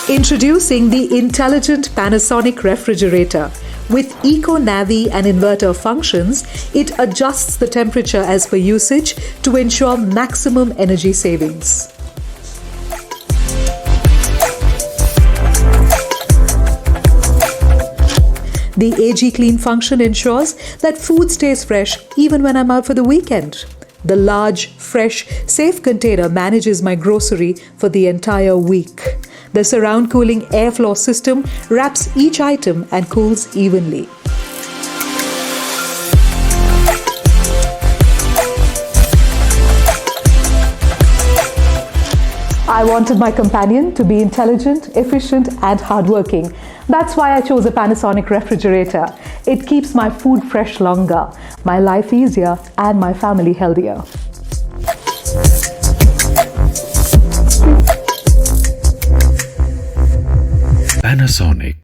Introducing the intelligent Panasonic Refrigerator. With Eco Navi and inverter functions, it adjusts the temperature as per usage to ensure maximum energy savings. The AG Clean function ensures that food stays fresh even when I'm out for the weekend. The large, fresh, safe container manages my grocery for the entire week. The surround cooling airflow system wraps each item and cools evenly. I wanted my companion to be intelligent, efficient, and hardworking. That's why I chose a Panasonic refrigerator. It keeps my food fresh longer, my life easier, and my family healthier. Panasonic.